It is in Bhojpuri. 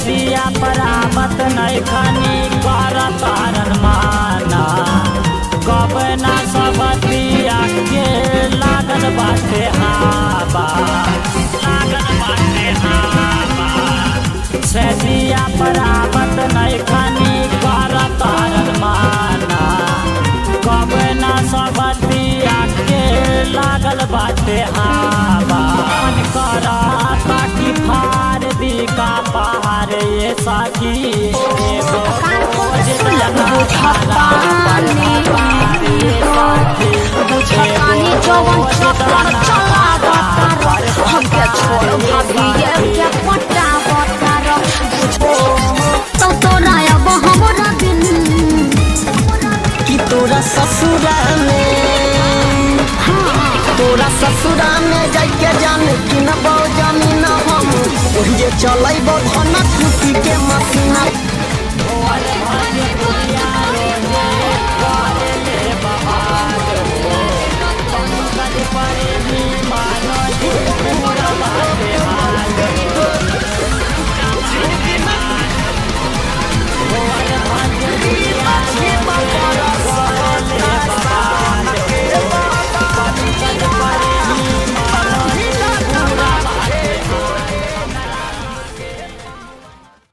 दिया परामत नहीं खनी कर तारन माना कब ना सब दिया के लागल बाटे हाबा से दिया परामत नहीं खनी कर तारन माना कब ना सब दिया के लागल बाटे हाबा करा ताकि फार दी का पहाड़ ये साथी बुझतानी जवन चक्कर चलावता हमके छोड़ भाभी ये क्या पटावता तो तोरा अब हमरा दिल कि तोरा ससुरा में जाके जान कि न जानी न हम ओहिजे चलै धन खुशी के मसीना